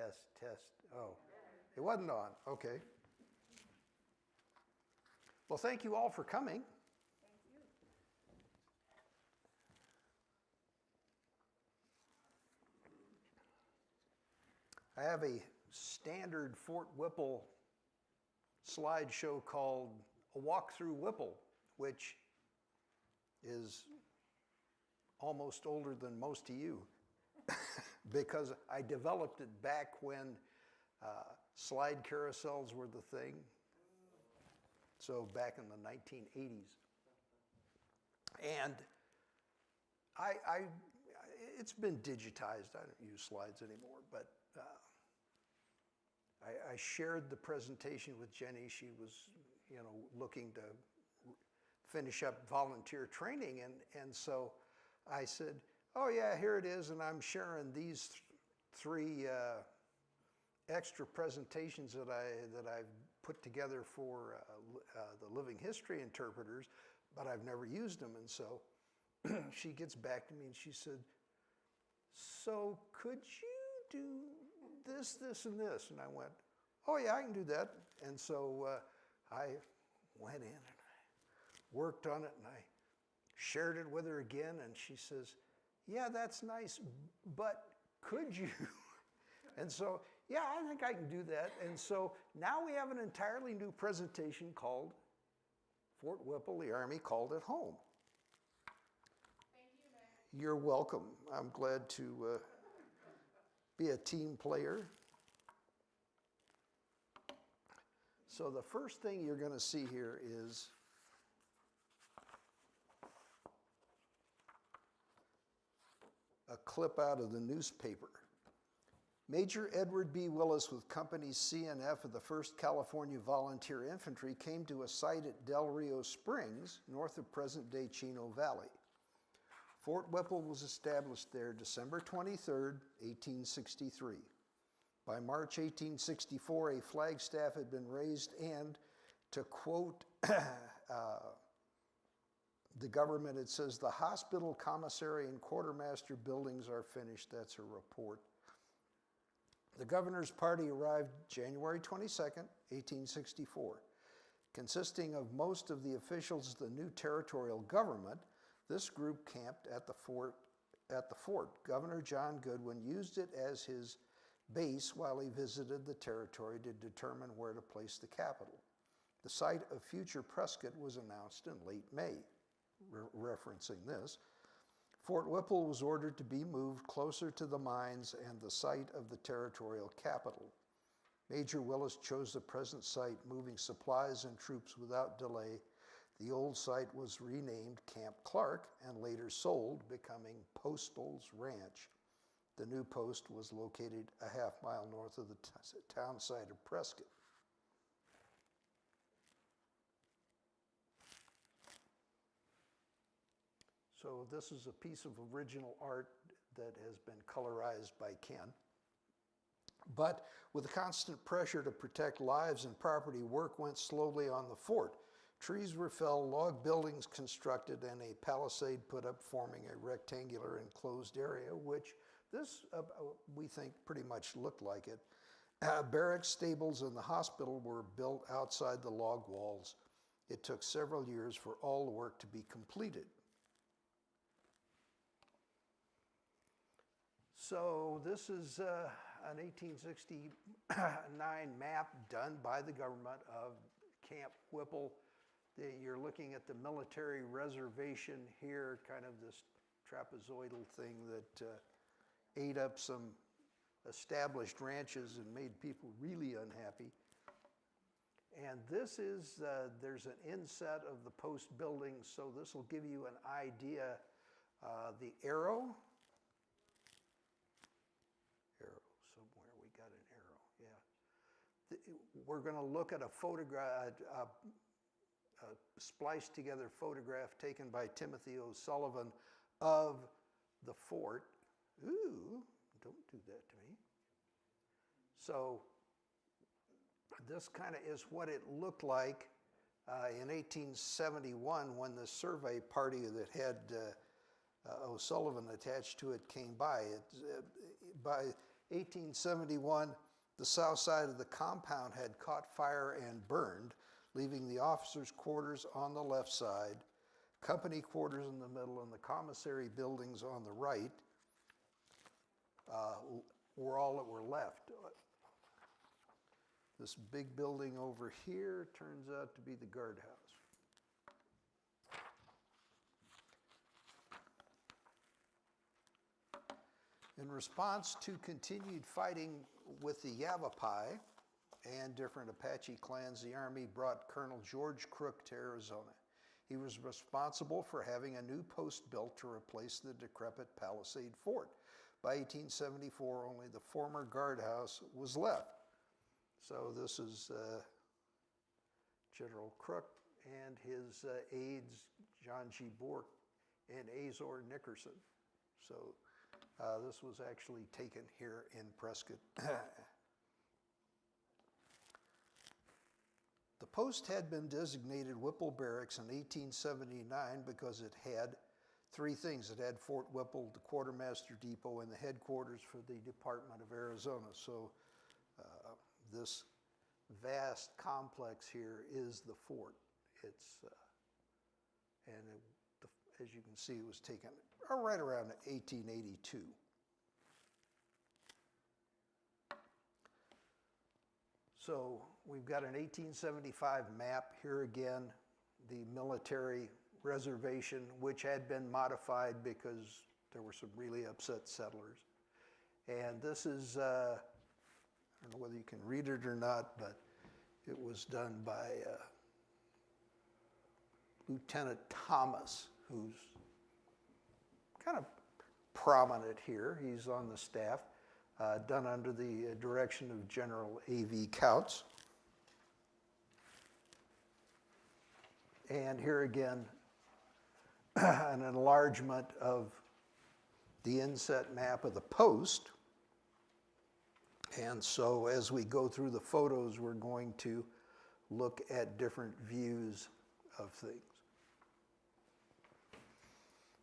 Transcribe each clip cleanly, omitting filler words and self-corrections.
Test, test. Oh, it wasn't on. Okay. Well, thank you all for coming. Thank you. I have a standard Fort Whipple slideshow called A Walk Through Whipple, which is almost older than most of you because I developed it back when slide carousels were the thing. So back in the 1980s. And it's been digitized. I don't use slides anymore, but I shared the presentation with Jenny. She was, looking to finish up volunteer training, and so I said, "Oh yeah, here it is," and I'm sharing these three extra presentations that I've put together for the living history interpreters, but I've never used them, and so she gets back to me and she said, "So could you do this, this, and this?" And I went, "Oh yeah, I can do that." And so I went in and I worked on it and I shared it with her again, and she says, "Yeah, that's nice, but could you?" And so, yeah, I think I can do that. And so now we have an entirely new presentation called Fort Whipple, the Army Called It Home. Thank you, Matt. You're welcome. I'm glad to be a team player. So the first thing you're going to see here is a clip out of the newspaper. Major Edward B. Willis with Companies C and F of the 1st California Volunteer Infantry came to a site at Del Rio Springs, north of present-day Chino Valley. Fort Whipple was established there December 23, 1863. By March 1864, a flagstaff had been raised and, to quote the government, it says, "The hospital, commissary, and quartermaster buildings are finished." That's a report. The governor's party arrived January 22nd, 1864. Consisting of most of the officials of the new territorial government, this group camped at the fort. Governor John Goodwin used it as his base while he visited the territory to determine where to place the capital. The site of future Prescott was announced in late May. Referencing this, Fort Whipple was ordered to be moved closer to the mines and the site of the territorial capital. Major Willis chose the present site, moving supplies and troops without delay. The old site was renamed Camp Clark and later sold, becoming Postal's Ranch. The new post was located a half-mile north of the town site of Prescott. So this is a piece of original art that has been colorized by Ken. But with the constant pressure to protect lives and property, work went slowly on the fort. Trees were felled, log buildings constructed, and a palisade put up, forming a rectangular enclosed area, which this, we think, pretty much looked like it. Barracks, stables, and the hospital were built outside the log walls. It took several years for all the work to be completed. So this is an 1869 map done by the government of Camp Whipple. You're looking at the military reservation here, kind of this trapezoidal thing that ate up some established ranches and made people really unhappy. And this is, there's an inset of the post building, so this will give you an idea. The arrow somewhere, we got an arrow, yeah. We're going to look at a photograph, a spliced together photograph taken by Timothy O'Sullivan of the fort. Ooh, don't do that to me. So this kind of is what it looked like in 1871 when the survey party that had O'Sullivan attached to it came by. 1871, the south side of the compound had caught fire and burned, leaving the officers' quarters on the left side, company quarters in the middle, and the commissary buildings on the right were all that were left. This big building over here turns out to be the guardhouse. In response to continued fighting with the Yavapai and different Apache clans, the Army brought Colonel George Crook to Arizona. He was responsible for having a new post built to replace the decrepit Palisade Fort. By 1874, only the former guardhouse was left. So this is General Crook and his aides, John G. Bourke and Azor Nickerson. So this was actually taken here in Prescott. The post had been designated Whipple Barracks in 1879 because it had three things. It had Fort Whipple, the quartermaster depot, and the headquarters for the Department of Arizona. So this vast complex here is the fort. It's as you can see, it was taken right around 1882. So we've got an 1875 map here again, the military reservation, which had been modified because there were some really upset settlers. And this is, I don't know whether you can read it or not, but it was done by Lieutenant Thomas, who's kind of prominent here. He's on the staff, done under the direction of General A.V. Couts. And here again, an enlargement of the inset map of the post. And so as we go through the photos, we're going to look at different views of things.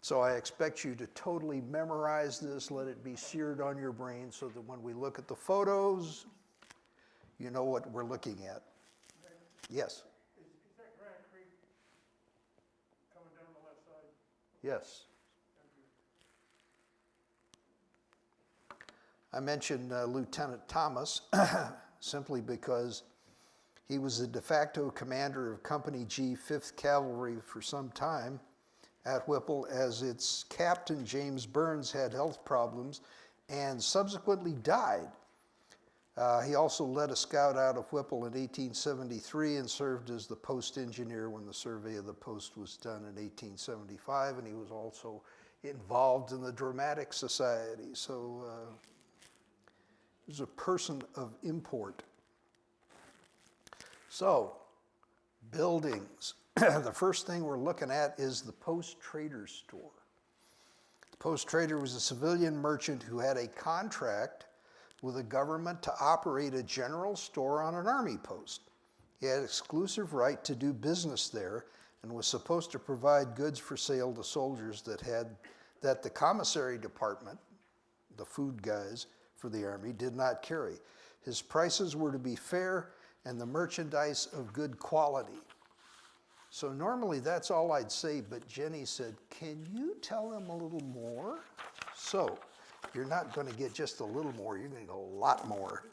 So I expect you to totally memorize this, let it be seared on your brain so that when we look at the photos, you know what we're looking at. Yes? Is that Grand Creek coming down the left side? Yes. I mentioned Lieutenant Thomas simply because he was the de facto commander of Company G, 5th Cavalry for some time at Whipple, as its captain, James Burns, had health problems and subsequently died. He also led a scout out of Whipple in 1873 and served as the post engineer when the survey of the post was done in 1875, and he was also involved in the Dramatic Society. So he was a person of import. So, buildings. The first thing we're looking at is the Post Trader Store. The Post Trader was a civilian merchant who had a contract with the government to operate a general store on an army post. He had exclusive right to do business there and was supposed to provide goods for sale to soldiers that the commissary department, the food guys for the army, did not carry. His prices were to be fair and the merchandise of good quality. So normally that's all I'd say, but Jenny said, can you tell them a little more? So you're not going to get just a little more, you're going to get a lot more.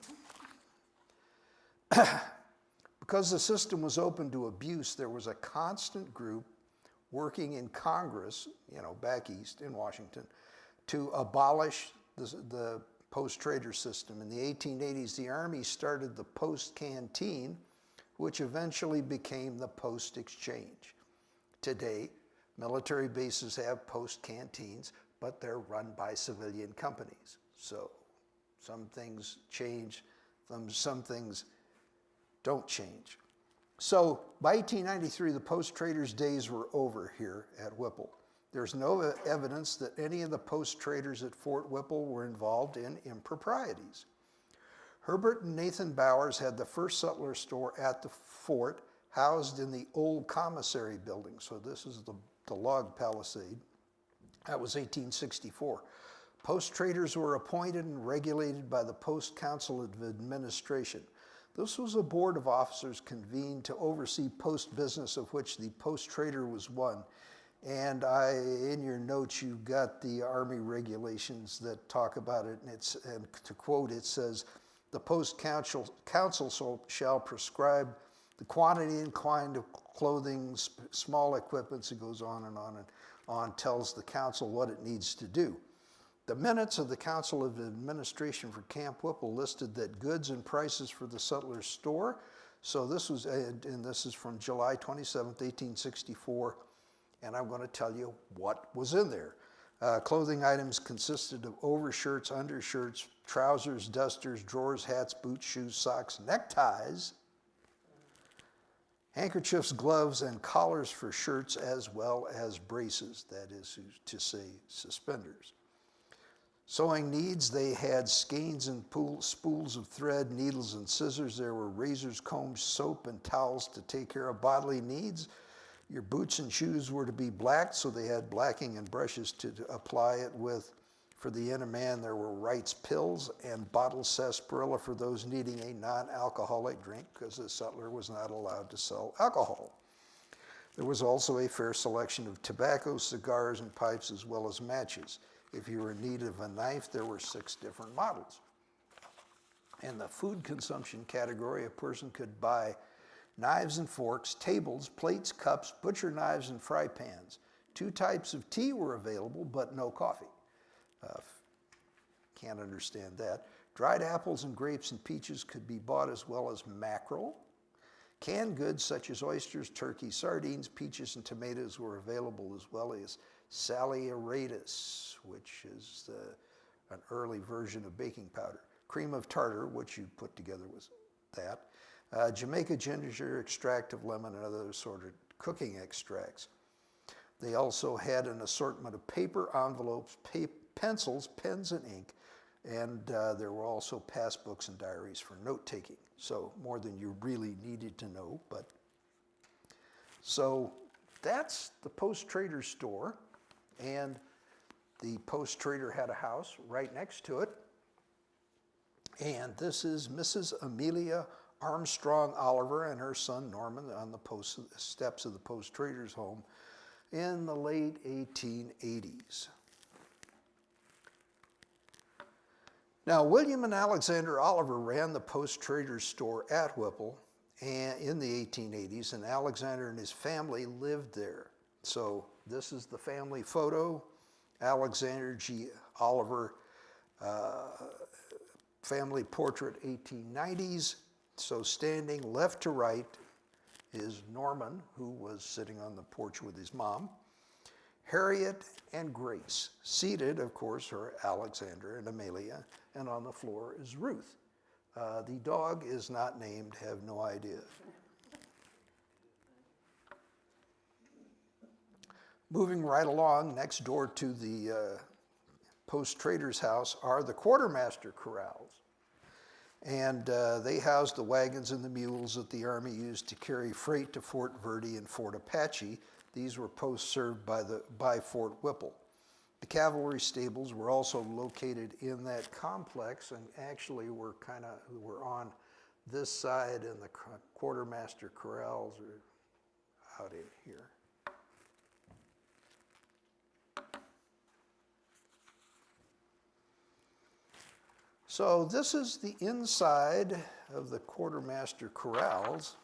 Because the system was open to abuse, there was a constant group working in Congress, back east in Washington, to abolish the post-trader system. In the 1880s, the Army started the Post Canteen, which eventually became the Post Exchange. Today, military bases have post canteens, but they're run by civilian companies. So some things change, some things don't change. So by 1893, the post-traders' days were over here at Whipple. There's no evidence that any of the post-traders at Fort Whipple were involved in improprieties. Herbert and Nathan Bowers had the first sutler store at the fort, housed in the old commissary building. So this is the log palisade. That was 1864. Post traders were appointed and regulated by the Post Council of Administration. This was a board of officers convened to oversee post business, of which the post trader was one. And in your notes, you've got the Army regulations that talk about it. And to quote, it says, the Post Council shall prescribe the quantity and kind of clothing, small equipments, it goes on and on and on, tells the council what it needs to do. The minutes of the Council of Administration for Camp Whipple listed that goods and prices for the settler's store. So this was, and this is from July 27th, 1864, and I'm going to tell you what was in there. Clothing items consisted of overshirts, undershirts, trousers, dusters, drawers, hats, boots, shoes, socks, neckties, handkerchiefs, gloves, and collars for shirts, as well as braces, that is to say, suspenders. Sewing needs, they had skeins and spools of thread, needles and scissors. There were razors, combs, soap, and towels to take care of bodily needs. Your boots and shoes were to be blacked, so they had blacking and brushes to apply it with. For the inner man, there were Wright's pills and bottled sarsaparilla for those needing a non-alcoholic drink, because the settler was not allowed to sell alcohol. There was also a fair selection of tobacco, cigars, and pipes, as well as matches. If you were in need of a knife, there were 6 different models. In the food consumption category, a person could buy knives and forks, tables, plates, cups, butcher knives, and fry pans. 2 types of tea were available, but no coffee. Can't understand that. Dried apples and grapes and peaches could be bought, as well as mackerel. Canned goods such as oysters, turkey, sardines, peaches, and tomatoes were available, as well as saleratus, which is an early version of baking powder. Cream of tartar, which you put together with that. Jamaica ginger, extract of lemon, and other assorted cooking extracts. They also had an assortment of paper, envelopes, pencils, pens, and ink. And there were also passbooks and diaries for note-taking. So more than you really needed to know. But so that's the post trader store. And the post trader had a house right next to it. And this is Mrs. Amelia Armstrong Oliver and her son Norman on the steps of the post trader's home in the late 1880s. Now, William and Alexander Oliver ran the post trader's store at Whipple in the 1880s, and Alexander and his family lived there. So this is the family photo. Alexander G. Oliver, family portrait, 1890s. So standing left to right is Norman, who was sitting on the porch with his mom. Harriet and Grace. Seated, of course, are Alexander and Amelia, and on the floor is Ruth. The dog is not named, have no idea. Moving right along, next door to the post trader's house are the quartermaster corrals. And they housed the wagons and the mules that the Army used to carry freight to Fort Verde and Fort Apache. These were posts served by Fort Whipple. The cavalry stables were also located in that complex, and actually were on this side, and the quartermaster corrals are out in here. So this is the inside of the quartermaster corrals,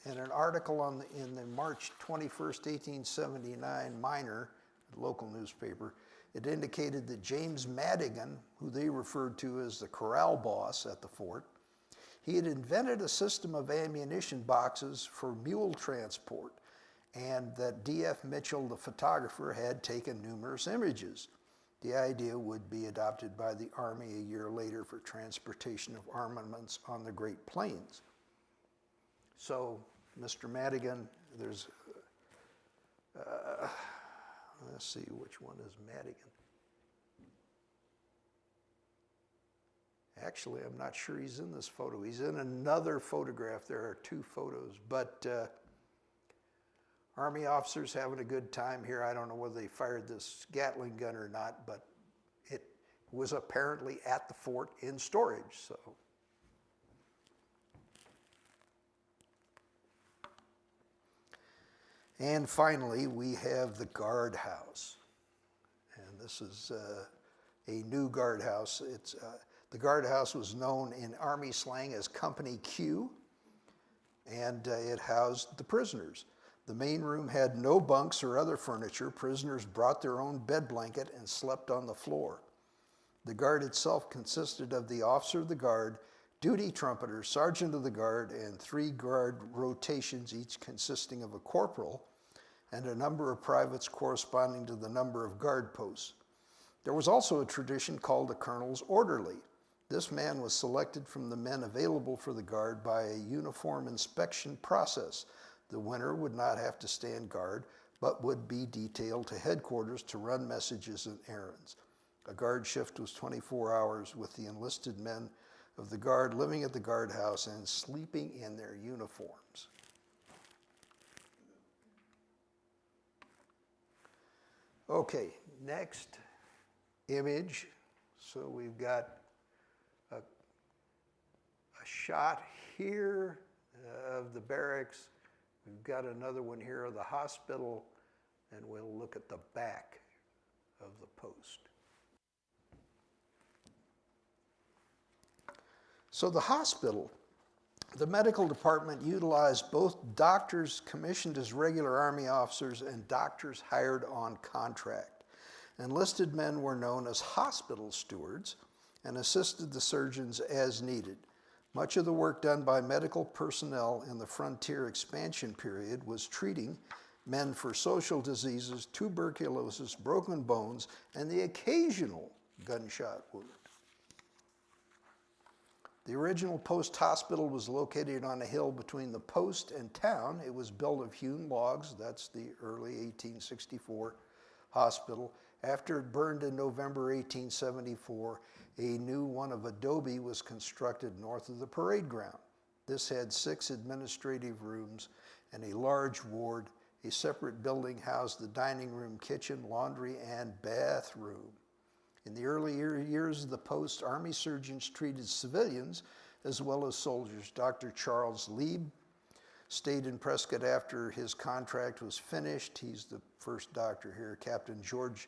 and an article in the March 21st, 1879 Miner, local newspaper, it indicated that James Madigan, who they referred to as the corral boss at the fort, he had invented a system of ammunition boxes for mule transport, and that D.F. Mitchell, the photographer, had taken numerous images. The idea would be adopted by the Army a year later for transportation of armaments on the Great Plains. So, Mr. Madigan, there's, let's see, which one is Madigan? Actually, I'm not sure he's in this photo. He's in another photograph. There are 2 photos, but Army officers having a good time here. I don't know whether they fired this Gatling gun or not, but was apparently at the fort in storage. So. And finally, we have the guardhouse. And this is a new guardhouse. The guardhouse was known in Army slang as Company Q, and it housed the prisoners. The main room had no bunks or other furniture. Prisoners brought their own bed blanket and slept on the floor. The guard itself consisted of the officer of the guard, duty trumpeter, sergeant of the guard, and 3 guard rotations, each consisting of a corporal, and a number of privates corresponding to the number of guard posts. There was also a tradition called a colonel's orderly. This man was selected from the men available for the guard by a uniform inspection process. The winner would not have to stand guard, but would be detailed to headquarters to run messages and errands. A guard shift was 24 hours, with the enlisted men of the guard living at the guardhouse and sleeping in their uniforms. Okay, next image. So we've got a shot here of the barracks. We've got another one here of the hospital, and we'll look at the back of the post. So the hospital, the medical department utilized both doctors commissioned as regular Army officers and doctors hired on contract. Enlisted men were known as hospital stewards and assisted the surgeons as needed. Much of the work done by medical personnel in the frontier expansion period was treating men for social diseases, tuberculosis, broken bones, and the occasional gunshot wound. The original post hospital was located on a hill between the post and town. It was built of hewn logs. That's the early 1864 hospital. After it burned in November 1874, a new one of adobe was constructed north of the parade ground. This had 6 administrative rooms and a large ward. A separate building housed the dining room, kitchen, laundry, and bathroom. In the early years of the post, Army surgeons treated civilians as well as soldiers. Dr. Charles Lieb stayed in Prescott after his contract was finished. He's the first doctor here. Captain George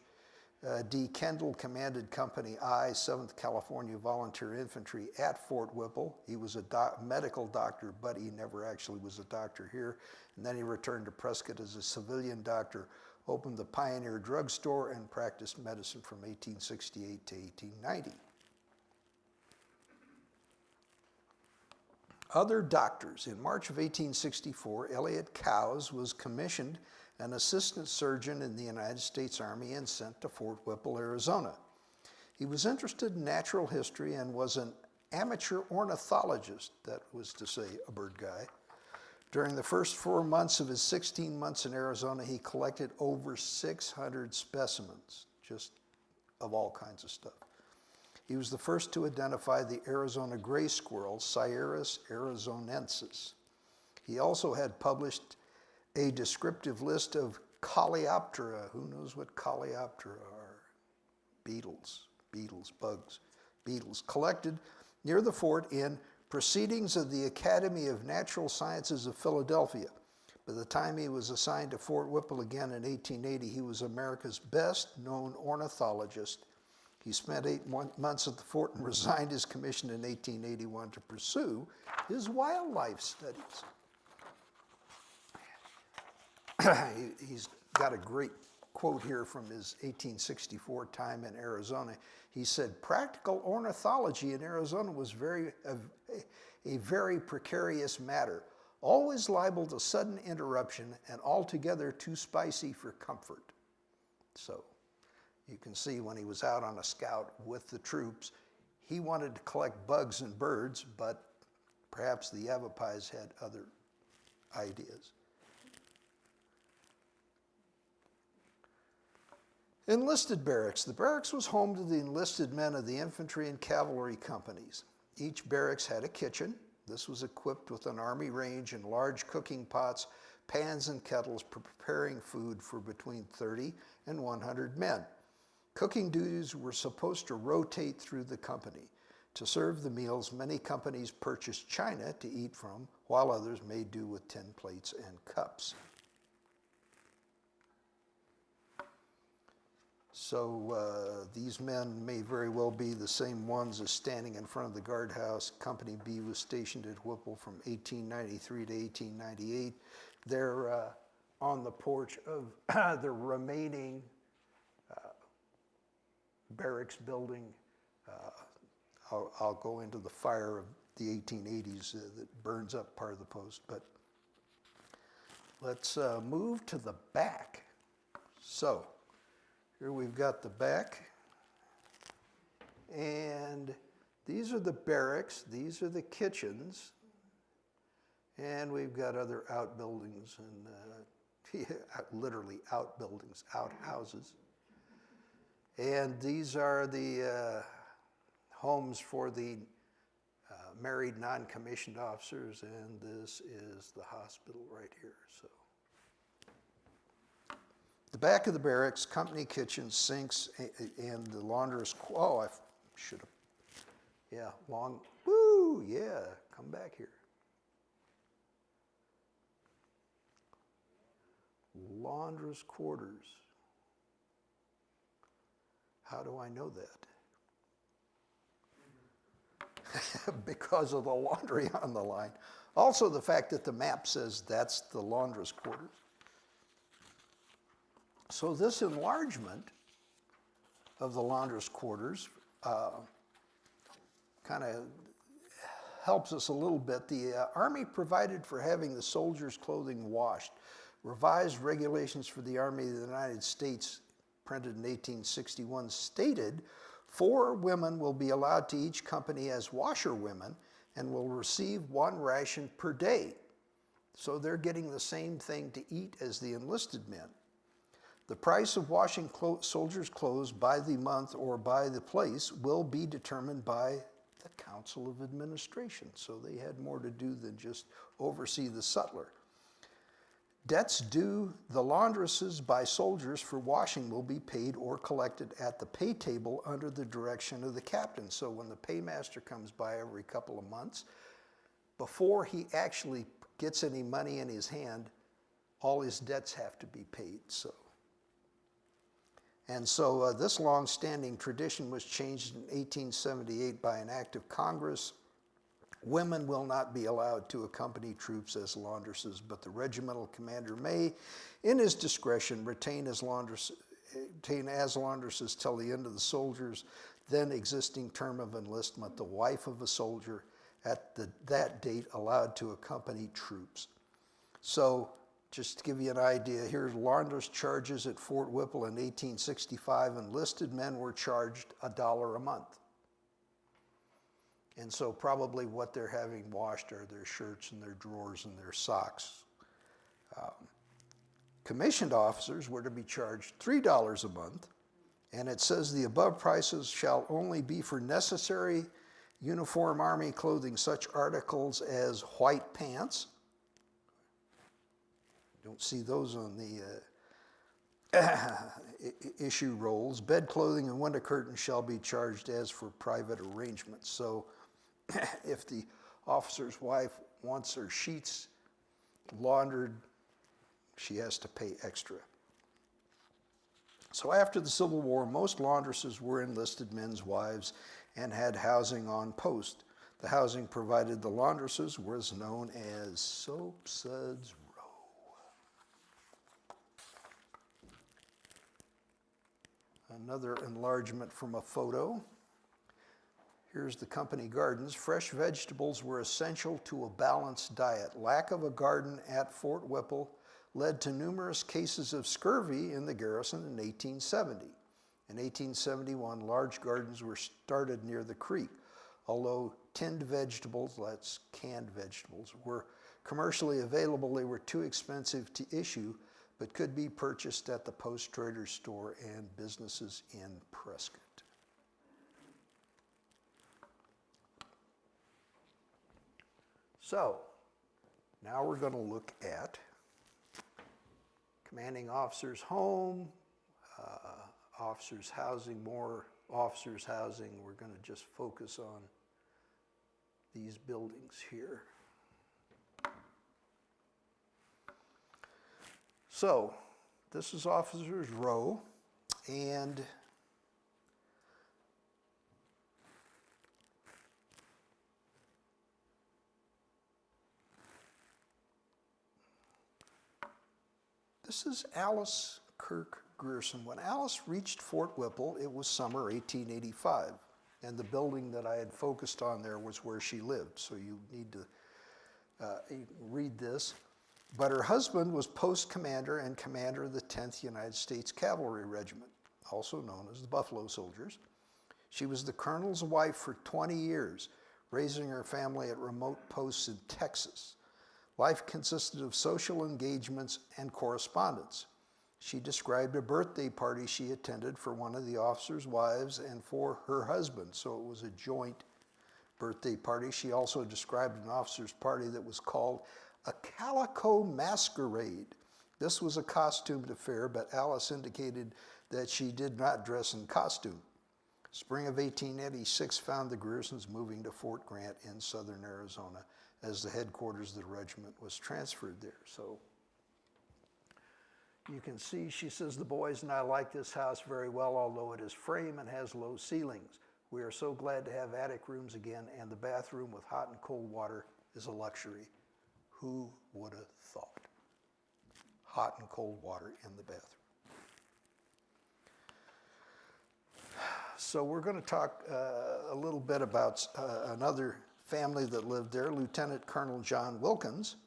D. Kendall commanded Company I, 7th California Volunteer Infantry at Fort Whipple. He was a medical doctor, but he never actually was a doctor here. And then he returned to Prescott as a civilian doctor, opened the Pioneer Drug Store, and practiced medicine from 1868 to 1890. Other doctors. In March of 1864, Elliott Cowes was commissioned an assistant surgeon in the United States Army and sent to Fort Whipple, Arizona. He was interested in natural history and was an amateur ornithologist, that was to say, a bird guy. During the first 4 months of his 16 months in Arizona, he collected over 600 specimens, just of all kinds of stuff. He was the first to identify the Arizona gray squirrel, Sciurus arizonensis. He also had published a descriptive list of Coleoptera. Who knows what Coleoptera are? Beetles, bugs, beetles, collected near the fort in Proceedings of the Academy of Natural Sciences of Philadelphia. By the time he was assigned to Fort Whipple again in 1880, he was America's best known ornithologist. He spent 8 months at the fort and resigned his commission in 1881 to pursue his wildlife studies. He's got a great quote here from his 1864 time in Arizona. He said, "Practical ornithology in Arizona was a very precarious matter, always liable to sudden interruption and altogether too spicy for comfort." So you can see when he was out on a scout with the troops, he wanted to collect bugs and birds, but perhaps the Yavapais had other ideas. Enlisted barracks. The barracks was home to the enlisted men of the infantry and cavalry companies. Each barracks had a kitchen. This was equipped with an army range and large cooking pots, pans, and kettles for preparing food for between 30 and 100 men. Cooking duties were supposed to rotate through the company. To serve the meals, many companies purchased china to eat from, while others made do with tin plates and cups. So these men may very well be the same ones as standing in front of the guardhouse. Company B was stationed at Whipple from 1893 to 1898. They're on the porch of the remaining barracks building. I'll go into the fire of the 1880s that burns up part of the post, but let's move to the back. So here we've got the back, and these are the barracks, these are the kitchens, and we've got other outbuildings and literally outbuildings, outhouses. And these are the homes for the married non-commissioned officers, and this is the hospital right here. So, the back of the barracks, company kitchens, sinks, and the laundress. Oh, I should have. Yeah, come back here. Laundress quarters. How do I know that? Because of the laundry on the line. Also the fact that the map says that's the laundress quarters. So this enlargement of the laundress quarters kind of helps us a little bit. The Army provided for having the soldiers' clothing washed. Revised regulations for the Army of the United States, printed in 1861, stated 4 women will be allowed to each company as washerwomen and will receive 1 ration per day. So they're getting the same thing to eat as the enlisted men. The price of washing soldiers' clothes by the month or by the place will be determined by the Council of Administration. So they had more to do than just oversee the sutler. Debts due the laundresses by soldiers for washing will be paid or collected at the pay table under the direction of the captain. So when the paymaster comes by every couple of months, before he actually gets any money in his hand, all his debts have to be paid. So this long-standing tradition was changed in 1878 by an act of Congress. Women will not be allowed to accompany troops as laundresses, but the regimental commander may, in his discretion, retain as laundresses till the end of the soldier's then existing term of enlistment, the wife of a soldier at that date allowed to accompany troops. So, just to give you an idea, here's laundress charges at Fort Whipple in 1865. Enlisted men were charged $1 a month. And so probably what they're having washed are their shirts and their drawers and their socks. Commissioned officers were to be charged $3 a month, and it says the above prices shall only be for necessary uniform Army clothing, such articles as white pants. Don't see those on the issue rolls. Bed clothing and window curtains shall be charged as for private arrangements. So if the officer's wife wants her sheets laundered, she has to pay extra. So after the Civil War, most laundresses were enlisted men's wives and had housing on post. The housing provided the laundresses was known as Soapsuds Row. Another enlargement from a photo. Here's the company gardens. Fresh vegetables were essential to a balanced diet. Lack of a garden at Fort Whipple led to numerous cases of scurvy in the garrison in 1870. In 1871, large gardens were started near the creek. Although tinned vegetables, that's canned vegetables, were commercially available, they were too expensive to issue, but could be purchased at the Post Trader's store and businesses in Prescott. So, now we're going to look at commanding officer's home, officers' housing, more officers' housing. We're going to just focus on these buildings here. So, this is Officers' Row, and this is Alice Kirk Grierson. When Alice reached Fort Whipple, it was summer 1885, and the building that I had focused on there was where she lived, so you need to read this. But her husband was post commander and commander of the 10th United States Cavalry Regiment, also known as the Buffalo Soldiers. She was the colonel's wife for 20 years, raising her family at remote posts in Texas. Life consisted of social engagements and correspondence. She described a birthday party she attended for one of the officers' wives and for her husband, so it was a joint birthday party. She also described an officer's party that was called a calico masquerade. This was a costumed affair, but Alice indicated that she did not dress in costume. Spring of 1886 found the Griersons moving to Fort Grant in southern Arizona as the headquarters of the regiment was transferred there. So you can see, she says, the boys and I like this house very well, although it is frame and has low ceilings. We are so glad to have attic rooms again, and the bathroom with hot and cold water is a luxury. Who would have thought? Hot and cold water in the bathroom. So we're going to talk a little bit about another family that lived there. Lieutenant Colonel John Wilkins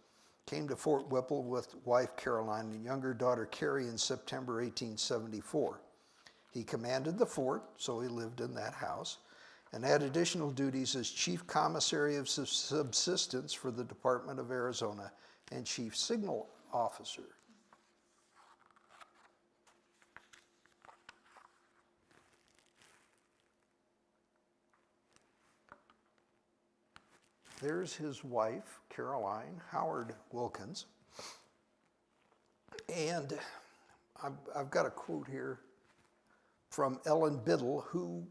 came to Fort Whipple with wife Caroline and younger daughter Carrie in September 1874. He commanded the fort, so he lived in that house, and had additional duties as Chief Commissary of Subsistence for the Department of Arizona and Chief Signal Officer. There's his wife, Caroline Howard Wilkins. And I've got a quote here from Ellen Biddle, who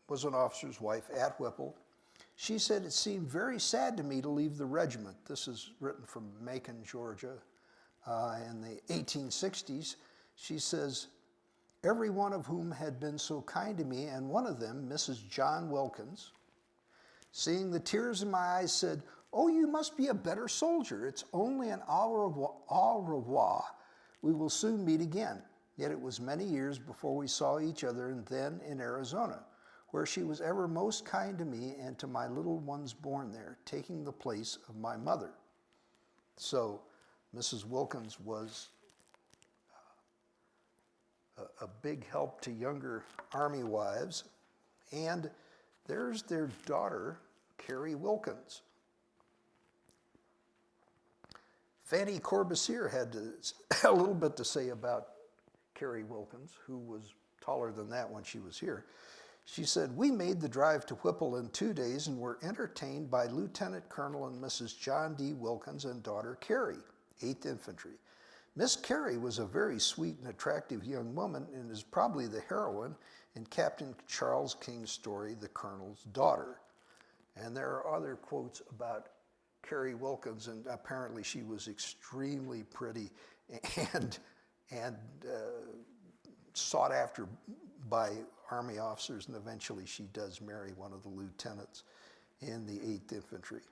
was an officer's wife at Whipple. She said, "It seemed very sad to me to leave the regiment." This is written from Macon, Georgia, in the 1860s. She says, "Every one of whom had been so kind to me, and one of them, Mrs. John Wilkins, seeing the tears in my eyes, said, 'Oh, you must be a better soldier. It's only an au revoir. We will soon meet again.' Yet it was many years before we saw each other, and then in Arizona, where she was ever most kind to me and to my little ones born there, taking the place of my mother." So Mrs. Wilkins was a big help to younger Army wives. And there's their daughter, Carrie Wilkins. Fanny Corbusier had a little bit to say about Carrie Wilkins, who was taller than that when she was here. She said, "We made the drive to Whipple in 2 days and were entertained by Lieutenant Colonel and Mrs. John D. Wilkins and daughter Carrie, 8th Infantry. Miss Carrie was a very sweet and attractive young woman and is probably the heroine in Captain Charles King's story, The Colonel's Daughter." And there are other quotes about Carrie Wilkins, and apparently she was extremely pretty and sought after by Army officers, and eventually she does marry one of the lieutenants in the 8th Infantry.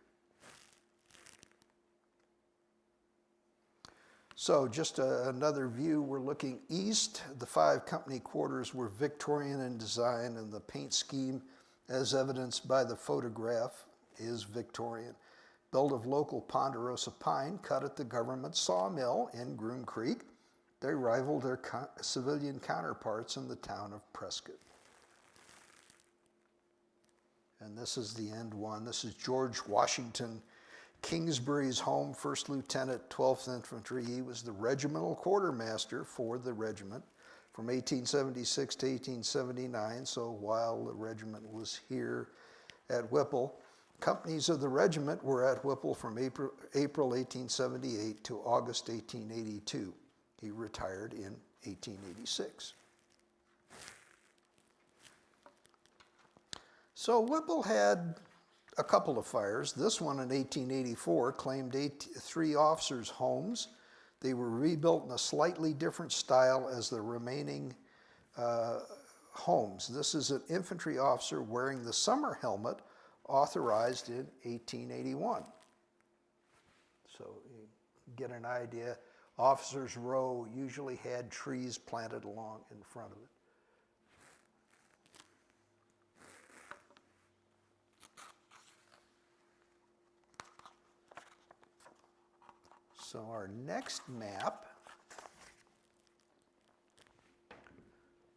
So just another view, we're looking east. The 5 company quarters were Victorian in design, and the paint scheme, as evidenced by the photograph, is Victorian. Built of local ponderosa pine cut at the government sawmill in Groom Creek, they rivaled their civilian counterparts in the town of Prescott. And this is the end one. This is George Washington Kingsbury's home, 1st Lieutenant, 12th Infantry. He was the regimental quartermaster for the regiment from 1876 to 1879, so while the regiment was here at Whipple. Companies of the regiment were at Whipple from April 1878 to August 1882. He retired in 1886. So Whipple had a couple of fires. This one in 1884 claimed 3 officers' homes. They were rebuilt in a slightly different style as the remaining homes. This is an infantry officer wearing the summer helmet authorized in 1881. So you get an idea. Officers' Row usually had trees planted along in front of it. So our next map,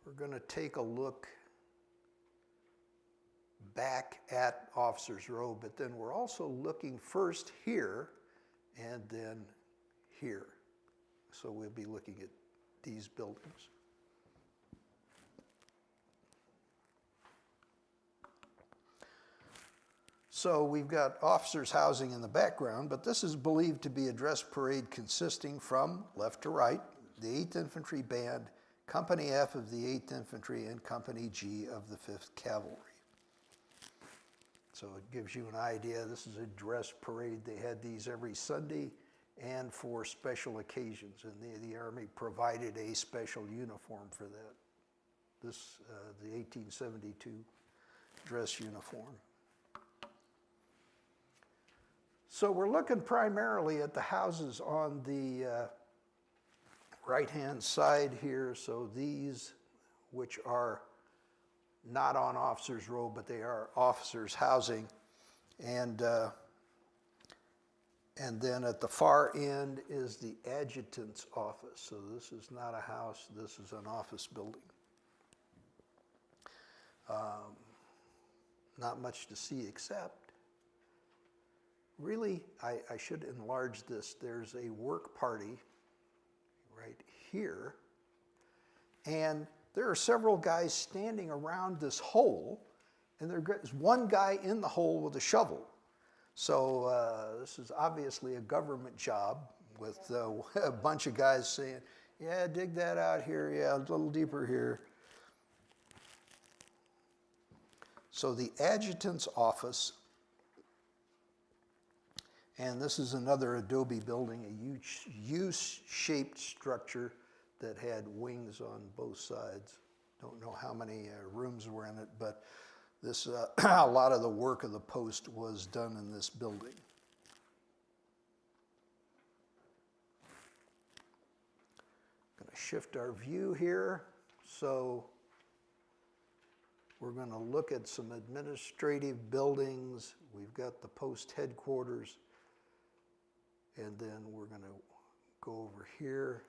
we're going to take a look back at Officers Row, but then we're also looking first here and then here. So we'll be looking at these buildings. So we've got officers' housing in the background, but this is believed to be a dress parade consisting from, left to right, the 8th Infantry Band, Company F of the 8th Infantry, and Company G of the 5th Cavalry. So it gives you an idea. This is a dress parade. They had these every Sunday and for special occasions, and the Army provided a special uniform for that. This, the 1872 dress uniform. So we're looking primarily at the houses on the right-hand side here. So these, which are not on Officers Row, but they are officers' housing. And then at the far end is the adjutant's office. So this is not a house, this is an office building. Not much to see except, really, I should enlarge this. There's a work party right here, and there are several guys standing around this hole, and there's one guy in the hole with a shovel. So this is obviously a government job with a bunch of guys saying, yeah, dig that out here, yeah, a little deeper here. So the adjutant's office, and this is another adobe building, a U-shaped structure that had wings on both sides. Don't know how many rooms were in it, but this a lot of the work of the post was done in this building. Going to shift our view here. So we're going to look at some administrative buildings. We've got the post headquarters. And then we're going to go over here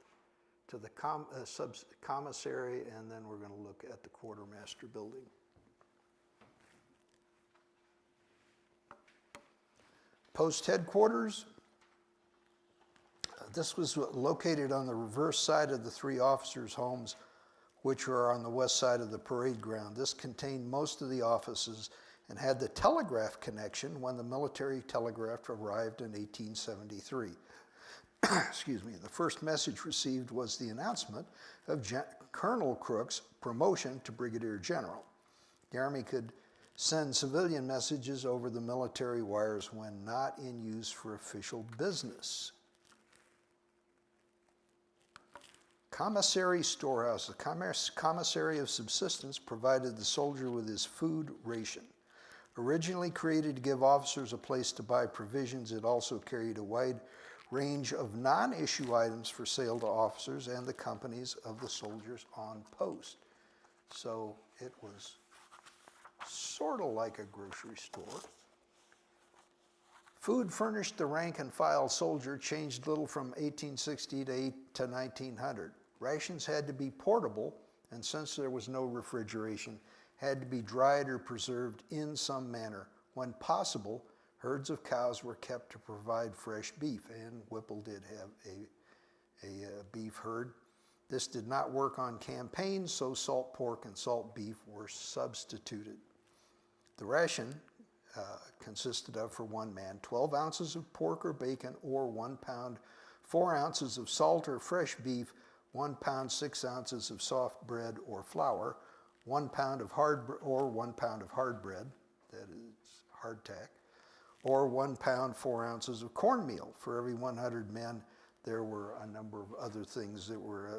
to the commissary, and then we're going to look at the quartermaster building. Post headquarters. This was located on the reverse side of the 3 officers' homes, which are on the west side of the parade ground. This contained most of the offices and had the telegraph connection when the military telegraph arrived in 1873. Excuse me. The first message received was the announcement of Colonel Crook's promotion to Brigadier General. The Army could send civilian messages over the military wires when not in use for official business. Commissary storehouse. The commissary of subsistence provided the soldier with his food ration. Originally created to give officers a place to buy provisions, it also carried a wide range of non-issue items for sale to officers and the companies of the soldiers on post. So it was sort of like a grocery store. Food furnished the rank and file soldier changed little from 1860 to 1900. Rations had to be portable, and since there was no refrigeration, had to be dried or preserved in some manner. When possible, herds of cows were kept to provide fresh beef, and Whipple did have a beef herd. This did not work on campaigns, so salt pork and salt beef were substituted. The ration consisted of, for one man, 12 ounces of pork or bacon, or 1 pound, 4 ounces of salt or fresh beef, 1 pound, 6 ounces of soft bread or flour, 1 pound of hard bread, that is hardtack, or 1 pound, 4 ounces of cornmeal. For every 100 men, there were a number of other things that were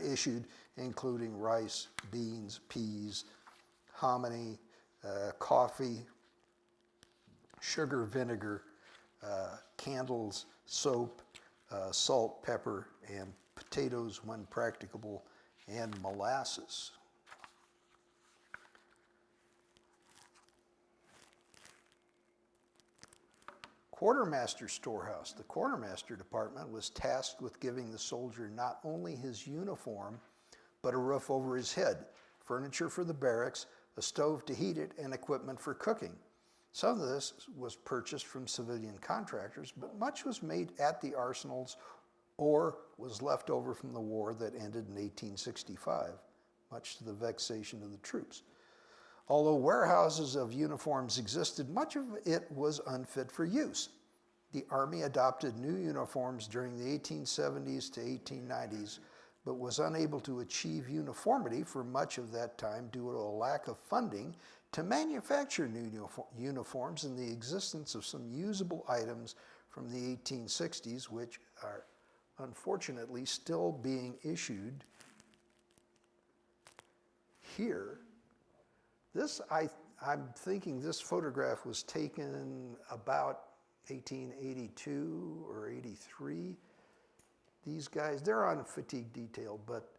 issued, including rice, beans, peas, hominy, coffee, sugar, vinegar, candles, soap, salt, pepper, and potatoes when practicable, and molasses. Quartermaster storehouse. The quartermaster department was tasked with giving the soldier not only his uniform, but a roof over his head, furniture for the barracks, a stove to heat it, and equipment for cooking. Some of this was purchased from civilian contractors, but much was made at the arsenals or was left over from the war that ended in 1865, much to the vexation of the troops. Although warehouses of uniforms existed, much of it was unfit for use. The Army adopted new uniforms during the 1870s to 1890s, but was unable to achieve uniformity for much of that time due to a lack of funding to manufacture new uniforms and the existence of some usable items from the 1860s, which are unfortunately still being issued here. This, I'm thinking this photograph was taken about 1882 or 83. These guys, they're on fatigue detail, but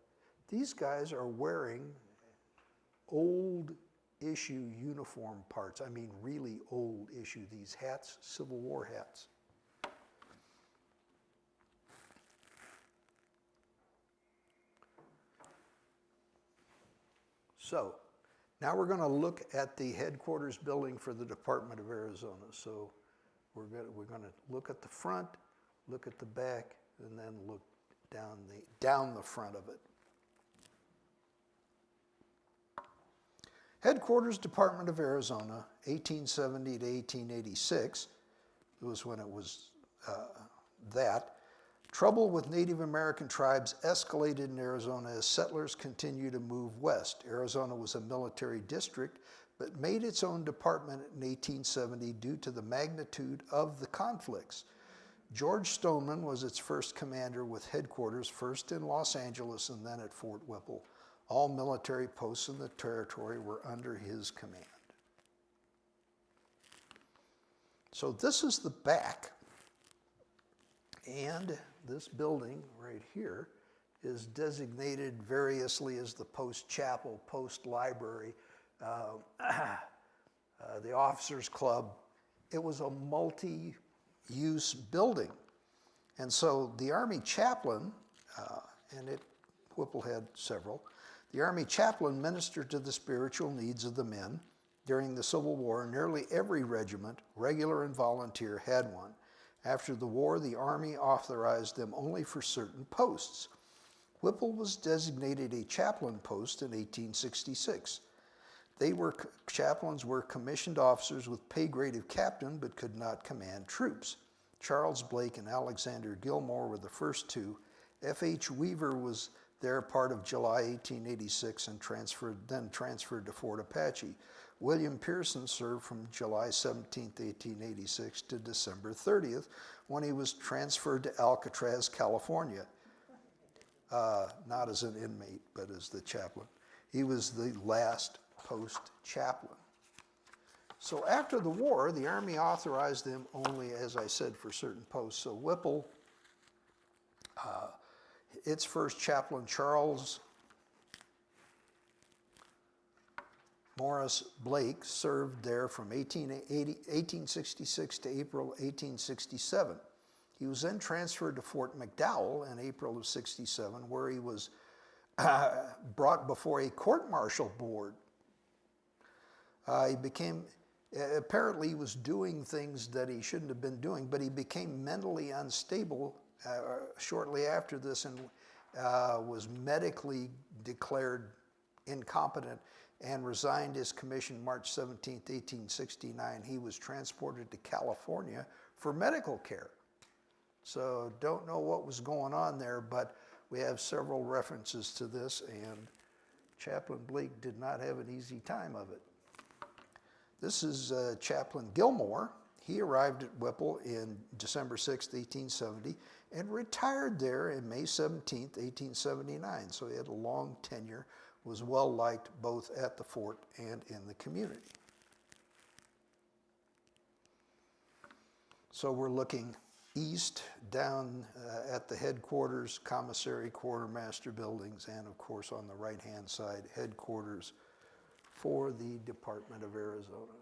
these guys are wearing old issue uniform parts. I mean, really old issue, these hats, Civil War hats. So, now we're going to look at the headquarters building for the Department of Arizona. So we're going to look at the front, look at the back, and then look down the front of it. Headquarters, Department of Arizona, 1870 to 1886. It was when it was that. Trouble with Native American tribes escalated in Arizona as settlers continued to move west. Arizona was a military district, but made its own department in 1870 due to the magnitude of the conflicts. George Stoneman was its first commander with headquarters first in Los Angeles and then at Fort Whipple. All military posts in the territory were under his command. So this is the back. And this building right here is designated variously as the post chapel, post library, the officers club. It was a multi-use building. And so the Army chaplain, Whipple had several, the Army chaplain ministered to the spiritual needs of the men. During the Civil War, nearly every regiment, regular and volunteer, had one. After the war, the Army authorized them only for certain posts. Whipple was designated a chaplain post in 1866. Chaplains were commissioned officers with pay grade of captain but could not command troops. Charles Blake and Alexander Gilmore were the first two. F.H. Weaver was there part of July 1886 and then transferred to Fort Apache. William Pearson served from July 17, 1886 to December 30th when he was transferred to Alcatraz, California. Not as an inmate, but as the chaplain. He was the last post chaplain. So after the war, the Army authorized them only, as I said, for certain posts. So Whipple, its first chaplain, Charles Morris Blake, served there from 1866 to April 1867. He was then transferred to Fort McDowell in April of 67, where he was brought before a court-martial board. Apparently he was doing things that he shouldn't have been doing, but he became mentally unstable shortly after this and was medically declared incompetent and resigned his commission March 17, 1869. He was transported to California for medical care. So don't know what was going on there, but we have several references to this, and Chaplain Blake did not have an easy time of it. This is Chaplain Gilmore. He arrived at Whipple in December 6, 1870, and retired there in May 17, 1879. So he had a long tenure, was well liked both at the fort and in the community. So we're looking east down at the headquarters, commissary, quartermaster buildings, and of course on the right-hand side, headquarters for the Department of Arizona.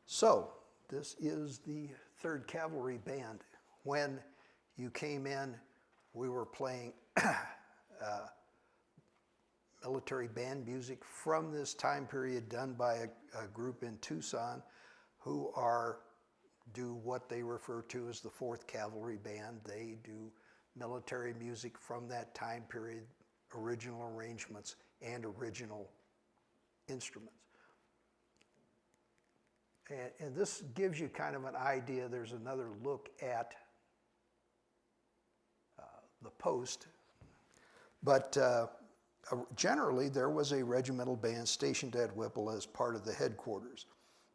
So this is the 3rd Cavalry Band. When you came in, we were playing military band music from this time period done by a group in Tucson who do what they refer to as the 4th Cavalry Band. They do military music from that time period, original arrangements and original instruments. And this gives you kind of an idea. There's another look at the post. But generally, there was a regimental band stationed at Whipple as part of the headquarters.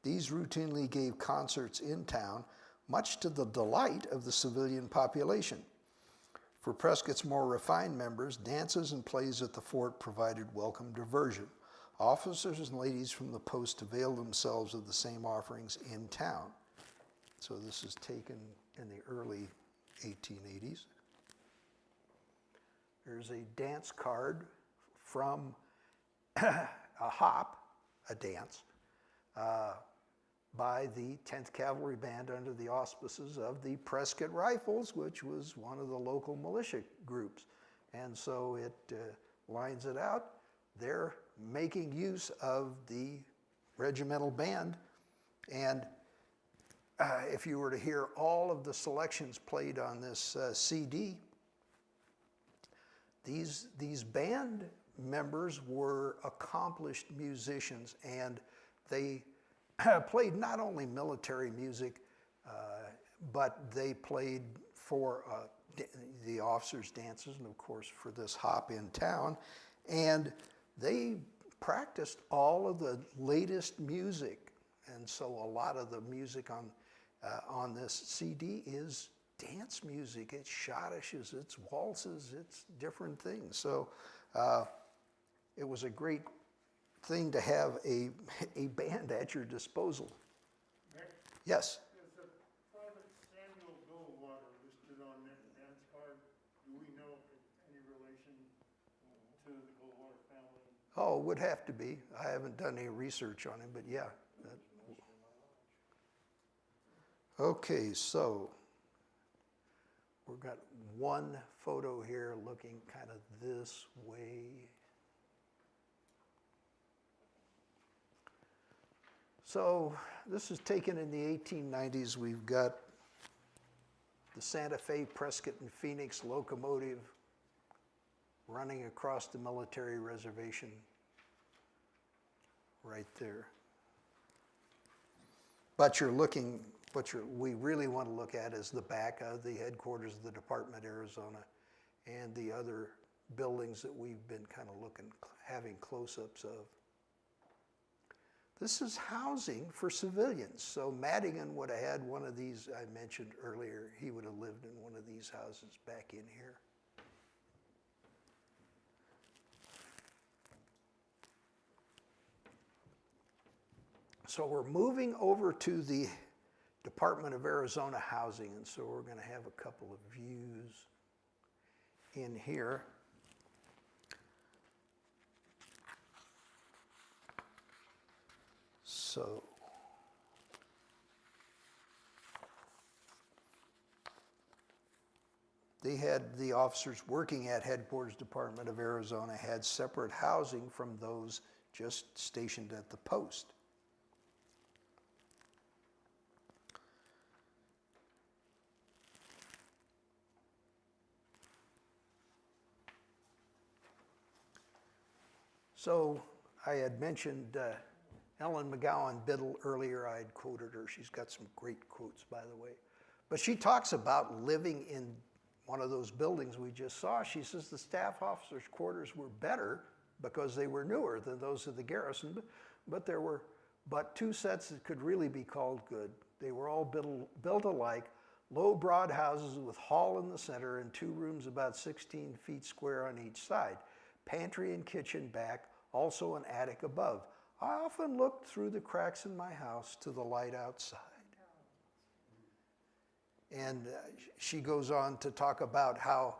These routinely gave concerts in town, much to the delight of the civilian population. For Prescott's more refined members, dances and plays at the fort provided welcome diversion. Officers and ladies from the post availed themselves of the same offerings in town. So this is taken in the early 1880s. There's a dance card from a hop, a dance, by the 10th Cavalry Band under the auspices of the Prescott Rifles, which was one of the local militia groups. And so it lines it out. They're making use of the regimental band. And if you were to hear all of the selections played on this CD, these band members were accomplished musicians, and they played not only military music, but they played for the officers' dances and, of course, for this hop in town. And they practiced all of the latest music. And so a lot of the music on this CD is dance music. It's schottisches, it's waltzes, it's different things. So it was a great thing to have a band at your disposal. Mick, Yes? is the Private Samuel Goldwater listed on that dance card? Do we know if it's any relation to the Goldwater family? Oh, it would have to be. I haven't done any research on him, but yeah. Okay, so we've got one photo here looking kind of this way. So this is taken in the 1890s. We've got the Santa Fe, Prescott, and Phoenix locomotive running across the military reservation right there. But what we really want to look at is the back of the headquarters of the Department of Arizona and the other buildings that we've been kind of having close-ups of. This is housing for civilians. So Madigan would have had one of these I mentioned earlier. He would have lived in one of these houses back in here. So we're moving over to the Department of Arizona housing, and so we're going to have a couple of views in here. So they had the officers working at Headquarters Department of Arizona had separate housing from those just stationed at the post. So I had mentioned Ellen McGowan Biddle earlier. I had quoted her. She's got some great quotes, by the way. But she talks about living in one of those buildings we just saw. She says the staff officers' quarters were better because they were newer than those of the garrison, but there were but two sets that could really be called good. They were all built alike, low, broad houses with hall in the center and two rooms about 16 feet square on each side, pantry and kitchen back, also an attic above. I often looked through the cracks in my house to the light outside. And she goes on to talk about how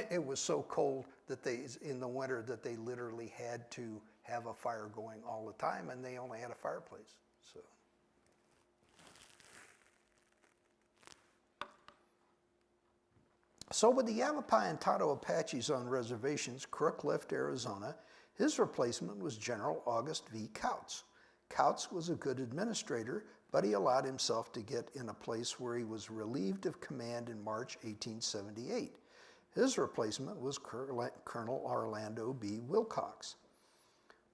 it was so cold that in the winter, that they literally had to have a fire going all the time, and they only had a fireplace. So with the Yavapai and Tonto Apaches on reservations, Crook left Arizona. His replacement was General August V. Kautz. Kautz was a good administrator, but he allowed himself to get in a place where he was relieved of command in March 1878. His replacement was Colonel Orlando B. Wilcox.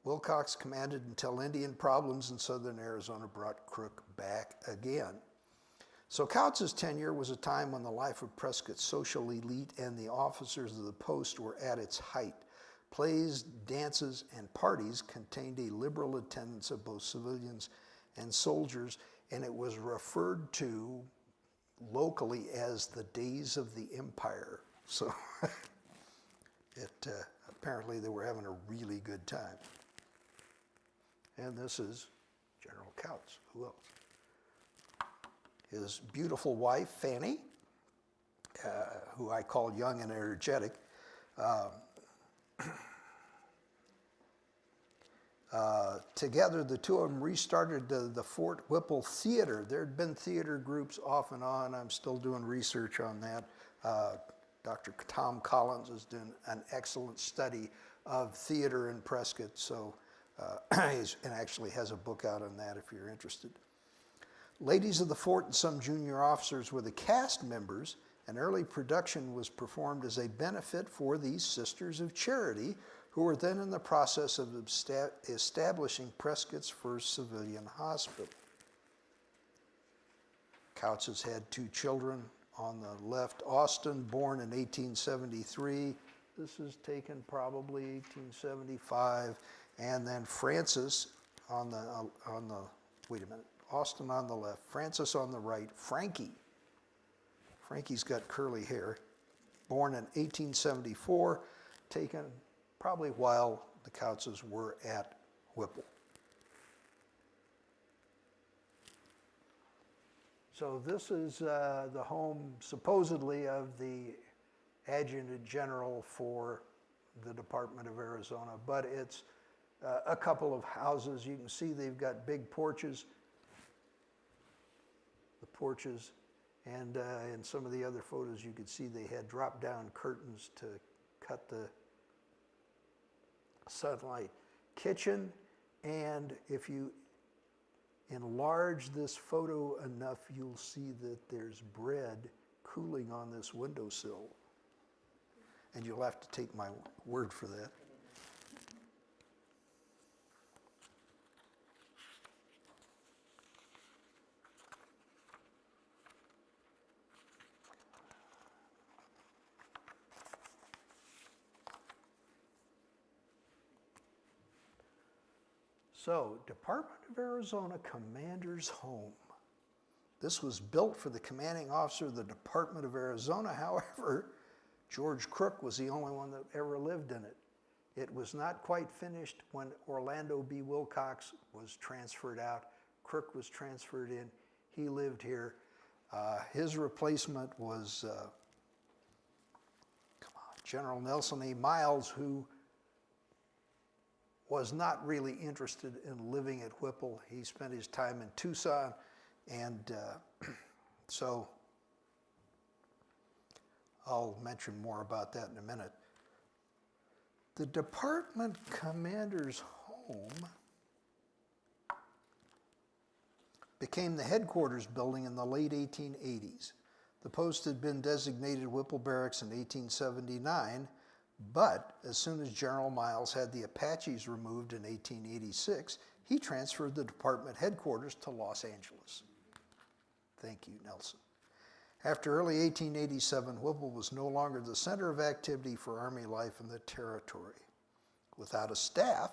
Wilcox commanded until Indian problems in southern Arizona brought Crook back again. So Kautz's tenure was a time when the life of Prescott's social elite and the officers of the post were at its height. Plays, dances, and parties contained a liberal attendance of both civilians and soldiers, and it was referred to locally as the Days of the Empire. So apparently they were having a really good time. And this is General Kautz. Who else? His beautiful wife, Fanny, who I call young and energetic. Together, the two of them restarted the Fort Whipple Theater. There had been theater groups off and on. I'm still doing research on that. Dr. Tom Collins has done an excellent study of theater in Prescott, so and actually has a book out on that if you're interested. Ladies of the Fort and some junior officers were the cast members. An early production was performed as a benefit for these Sisters of Charity, who were then in the process of establishing Prescott's first civilian hospital. Kautz has had two children. On the left, Austin, born in 1873. This is taken probably 1875. And then Francis on the wait a minute, Austin on the left, Francis on the right, Frankie. Frankie's got curly hair. Born in 1874, taken probably while the Kautzes were at Whipple. So this is the home, supposedly, of the Adjutant General for the Department of Arizona, but it's a couple of houses. You can see they've got big porches, and in some of the other photos you could see they had drop-down curtains to cut the sunlight. Kitchen, and if you enlarge this photo enough, you'll see that there's bread cooling on this windowsill. And you'll have to take my word for that. So, Department of Arizona Commander's Home. This was built for the commanding officer of the Department of Arizona. However, George Crook was the only one that ever lived in it. It was not quite finished when Orlando B. Wilcox was transferred out. Crook was transferred in. He lived here. His replacement was General Nelson A. Miles, who was not really interested in living at Whipple. He spent his time in Tucson, and so I'll mention more about that in a minute. The department commander's home became the headquarters building in the late 1880s. The post had been designated Whipple Barracks in 1879, but as soon as General Miles had the Apaches removed in 1886, he transferred the department headquarters to Los Angeles. Thank you, Nelson. After early 1887, Whipple was no longer the center of activity for Army life in the territory. Without a staff,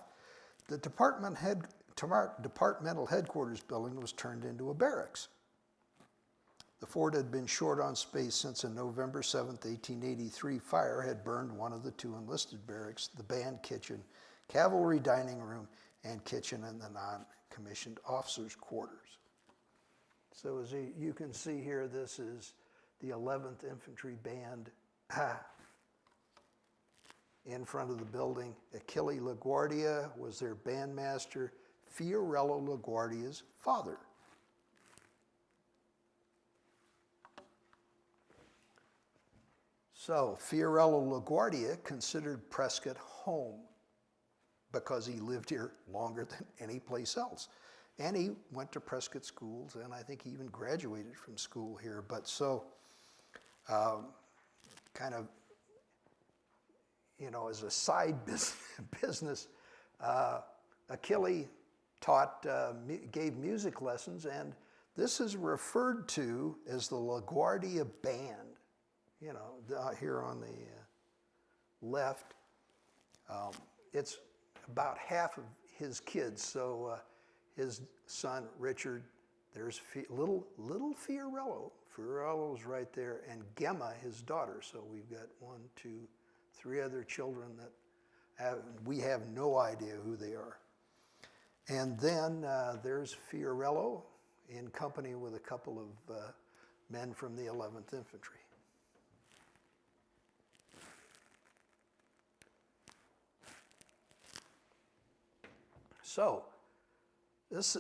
the departmental headquarters building was turned into a barracks. The fort had been short on space since a November 7, 1883 fire had burned one of the two enlisted barracks, the band kitchen, cavalry dining room, and kitchen in the non-commissioned officers' quarters. So as you can see here, this is the 11th Infantry Band in front of the building. Achille LaGuardia was their bandmaster, Fiorello LaGuardia's father. So Fiorello LaGuardia considered Prescott home because he lived here longer than any place else. And he went to Prescott schools, and I think he even graduated from school here. But so, kind of, as a side business, Achille gave music lessons, and this is referred to as the LaGuardia Band. Here on the left, it's about half of his kids. So his son Richard, there's little Fiorello. Fiorello's right there, and Gemma, his daughter. So we've got 1, 2, 3 other children that we have no idea who they are. And then there's Fiorello in company with a couple of men from the 11th Infantry. So this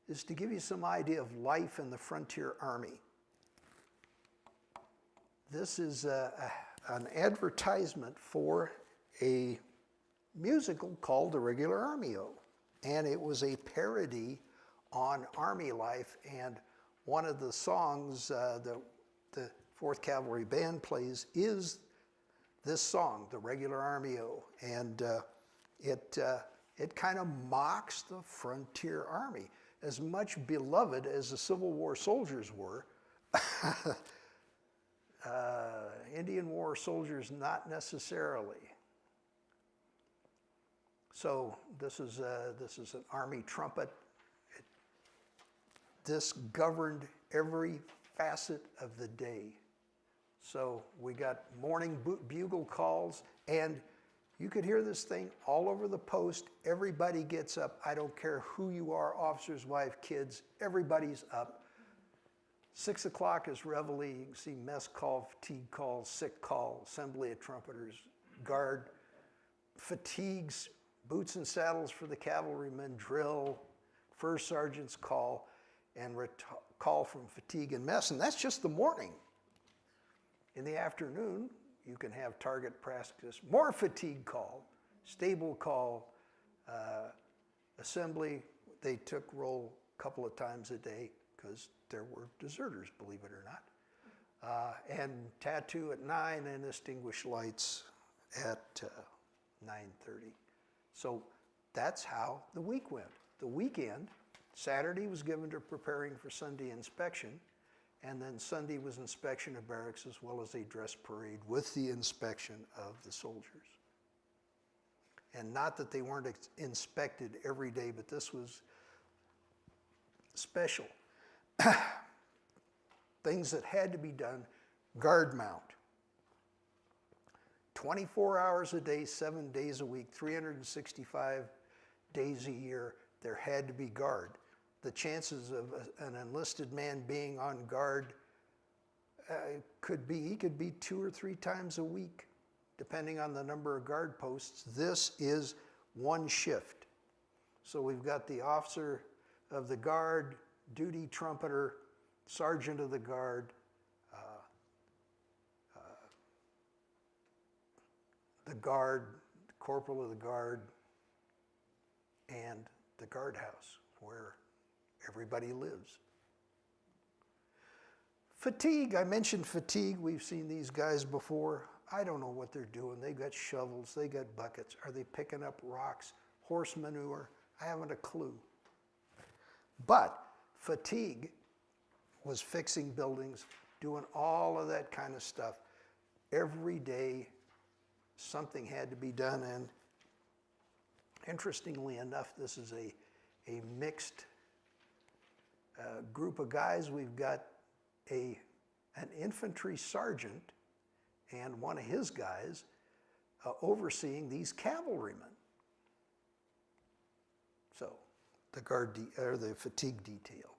is to give you some idea of life in the Frontier Army. This is an advertisement for a musical called The Regular Army-O, and it was a parody on Army life, and one of the songs the 4th Cavalry Band plays is this song, The Regular Army-O, and it kind of mocks the Frontier Army. As much beloved as the Civil War soldiers were, Indian War soldiers not necessarily. So this is an Army trumpet. This governed every facet of the day. So we got morning bugle calls, and you could hear this thing all over the post. Everybody gets up. I don't care who you are, officer's wife, kids, everybody's up. 6 o'clock is reveille. You can see mess call, fatigue call, sick call, assembly of trumpeters, guard, fatigues, boots and saddles for the cavalrymen, drill, first sergeant's call, and call from fatigue and mess. And that's just the morning. In the afternoon, you can have target practice, more fatigue call, stable call, assembly. They took roll a couple of times a day because there were deserters, believe it or not. And tattoo at 9 and extinguish lights at 9:30. So that's how the week went. The weekend, Saturday was given to preparing for Sunday inspection. And then Sunday was inspection of barracks as well as a dress parade with the inspection of the soldiers. And not that they weren't inspected every day, but this was special. Things that had to be done, guard mount. 24 hours a day, 7 days a week, 365 days a year, there had to be guard. The chances of an enlisted man being on guard he could be 2 or 3 times a week, depending on the number of guard posts. This is one shift. So we've got the officer of the guard, duty trumpeter, sergeant of the guard, the guard, corporal of the guard, and the guardhouse, where everybody lives. Fatigue, I mentioned fatigue. We've seen these guys before. I don't know what they're doing. They got shovels, they got buckets. Are they picking up rocks, horse manure? I haven't a clue. But fatigue was fixing buildings, doing all of that kind of stuff. Every day, something had to be done, and interestingly enough, this is a mixed group of guys. We've got an infantry sergeant and one of his guys overseeing these cavalrymen. So, the fatigue detail.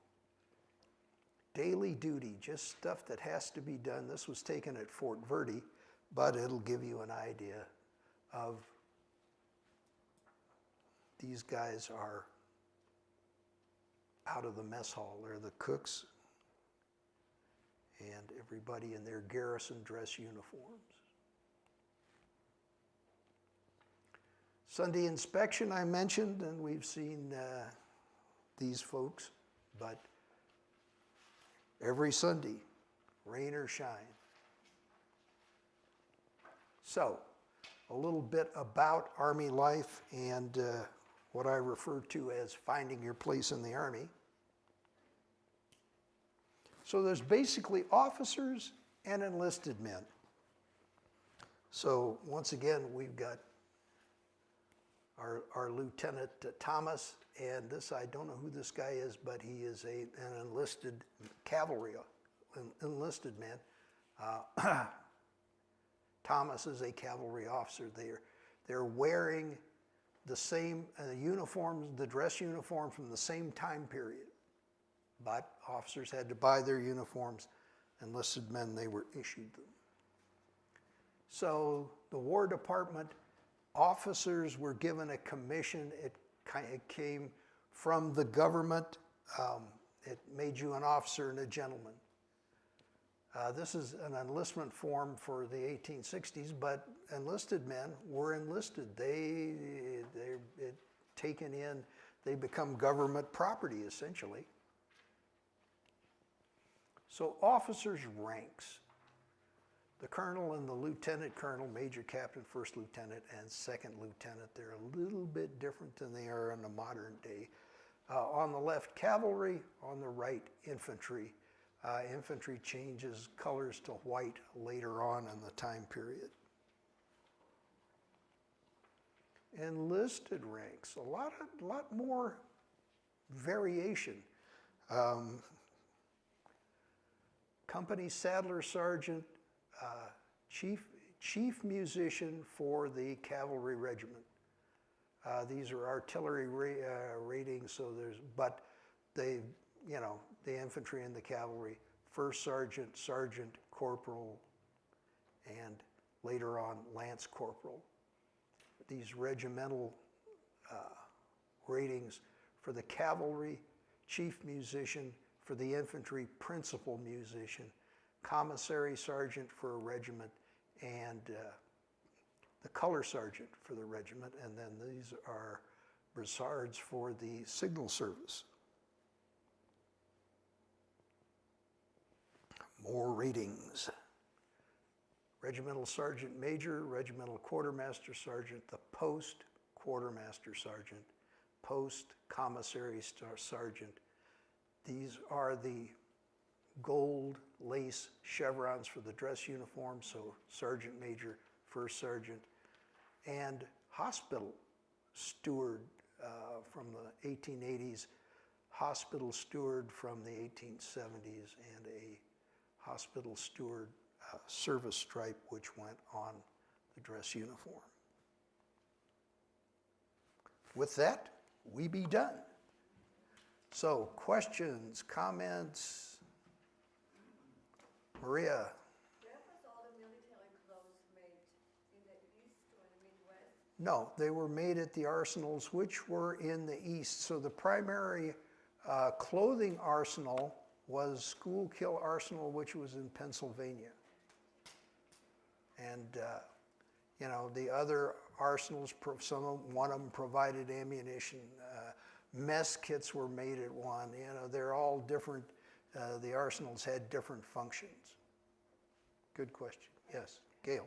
Daily duty, just stuff that has to be done. This was taken at Fort Verde, but it'll give you an idea of these guys are out of the mess hall. They're the cooks and everybody in their garrison dress uniforms. Sunday inspection I mentioned, and we've seen these folks, but every Sunday, rain or shine. So, a little bit about Army life and what I refer to as finding your place in the Army. So there's basically officers and enlisted men. So once again, we've got our Lieutenant Thomas, and this, I don't know who this guy is, but he is an enlisted cavalry, enlisted man. Thomas is a cavalry officer. They're wearing the same uniforms, the dress uniform from the same time period. But officers had to buy their uniforms. Enlisted men, they were issued them. So the War Department, officers were given a commission. It came from the government. It made you an officer and a gentleman. This is an enlistment form for the 1860s, but enlisted men were enlisted. They're taken in, they become government property, essentially. So officers' ranks. The colonel and the lieutenant colonel, major captain, first lieutenant, and second lieutenant, they're a little bit different than they are in the modern day. On the left, cavalry. On the right, infantry. Infantry changes colors to white later on in the time period. Enlisted ranks, a lot more variation. Company saddler sergeant, chief musician for the cavalry regiment. These are artillery ratings, but they, the infantry and the cavalry, first sergeant, sergeant, corporal, and later on lance corporal. These regimental ratings for the cavalry, chief musician, for the infantry, principal musician, commissary sergeant for a regiment, and the color sergeant for the regiment, and then these are brassards for the signal service. More ratings. Regimental sergeant major, regimental quartermaster sergeant, the post quartermaster sergeant, post commissary sergeant. These are the gold lace chevrons for the dress uniform, so sergeant major, first sergeant, and hospital steward from the 1880s, hospital steward from the 1870s, and a hospital steward service stripe which went on the dress uniform. With that, we be done. So, questions, comments? Maria? Where was all the military clothes made? In the East or the Midwest? No, they were made at the arsenals, which were in the East. So the primary clothing arsenal was Schuylkill Arsenal, which was in Pennsylvania. And, the other arsenals, one of them provided ammunition. Mess kits were made at one. They're all different. The arsenals had different functions. Good question. Yes, Gail.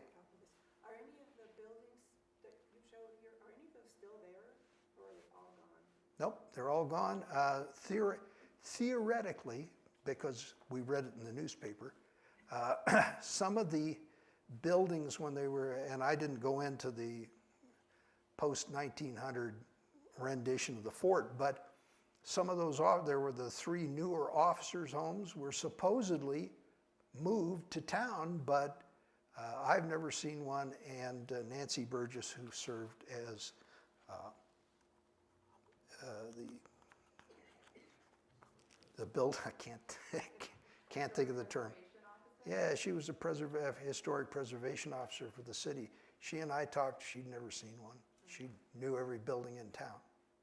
Are any of the buildings that you showed here, are any of those still there, or are they all gone? Nope, they're all gone. Theoretically, because we read it in the newspaper. Some of the buildings when they were, and I didn't go into the post-1900 rendition of the fort, but some of those, there were the 3 newer officers' homes were supposedly moved to town, but I've never seen one, and Nancy Burgess, who served as the I can't think of the term. Yeah, she was a historic preservation officer for the city. She and I talked, she'd never seen one. She knew every building in town,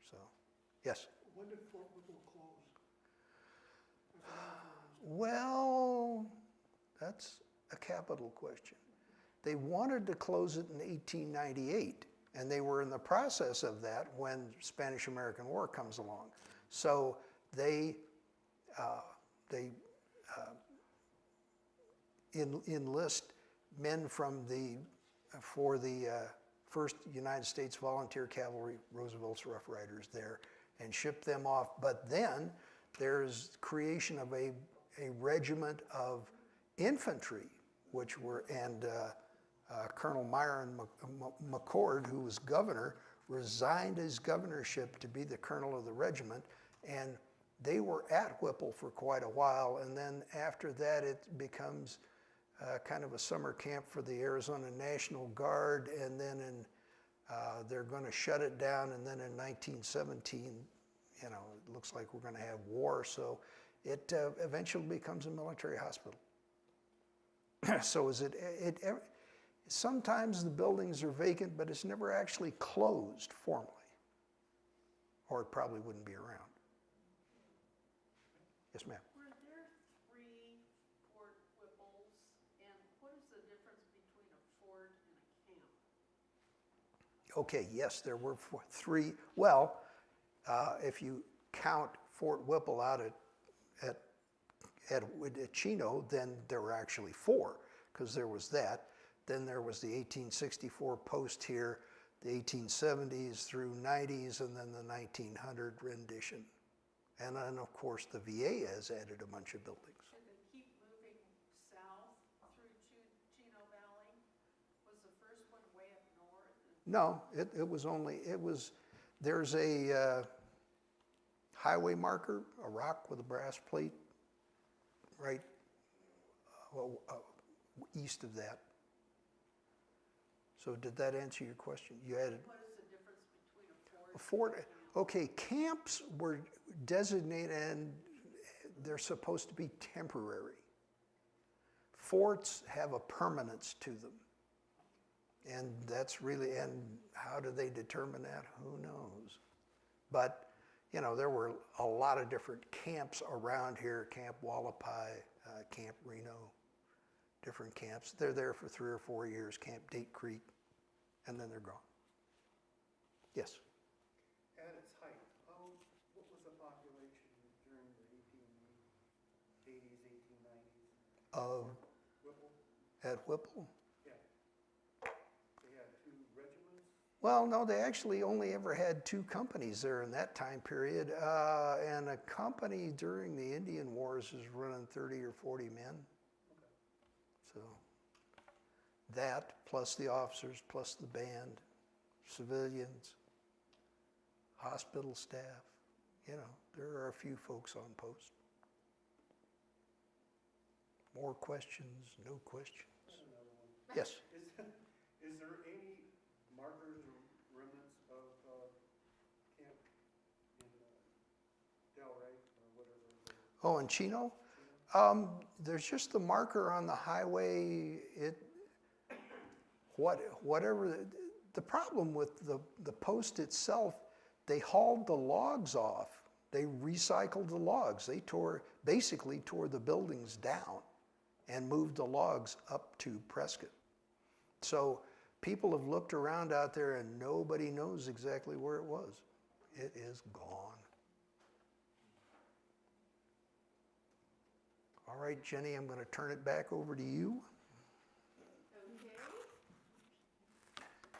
so, yes? When did Fort Whipple close? Well, that's a capital question. They wanted to close it in 1898, and they were in the process of that when Spanish-American War comes along. So they enlist men for the 1st United States Volunteer Cavalry, Roosevelt's Rough Riders there, and ship them off. But then there's creation of a regiment of infantry, which were, and Colonel Myron McCord, who was governor, resigned his governorship to be the colonel of the regiment, and they were at Whipple for quite a while, and then after that it becomes kind of a summer camp for the Arizona National Guard, and then they're going to shut it down, and then in 1917, you know, it looks like we're going to have war, so it eventually becomes a military hospital. So sometimes the buildings are vacant, but it's never actually closed formally, or it probably wouldn't be around. Yes, ma'am. Were there 3 Fort Whipples, and what is the difference between a fort and a camp? Okay, yes, there were 3. Well, if you count Fort Whipple out at Chino, then there were actually 4, because there was that. Then there was the 1864 post here, the 1870s through 90s, and then the 1900 rendition. And then, of course, the VA has added a bunch of buildings. Did they keep moving south through Chino Valley? Was the first one way up north? No, there's a highway marker, a rock with a brass plate, right east of that. So did that answer your question? You added. What is the difference between a fort and a camp? Okay, camps were designated and they're supposed to be temporary. Forts have a permanence to them. And that's really, and how do they determine that? Who knows? But, you know, there were a lot of different camps around here, Camp Wallapai, Camp Reno, different camps. They're there for 3 or 4 years, Camp Date Creek, and then they're gone. Yes? At its height, what was the population during the 1880s, 1890s? Of Whipple? at Whipple? Yeah. They had 2 regiments? Well, no, they actually only ever had 2 companies there in that time period. And a company during the Indian Wars is running 30 or 40 men. Okay. So that, plus the officers, plus the band, civilians, hospital staff, you know, there are a few folks on post. More questions, no questions? Another one. Yes? Is there any markers or remnants of camp in Delray or whatever? Oh, in Chino? There's just the marker on the highway. Whatever. The problem with the post itself, they hauled the logs off. They recycled the logs. They basically tore the buildings down and moved the logs up to Prescott. So people have looked around out there and nobody knows exactly where it was. It is gone. All right, Jenny, I'm going to turn it back over to you.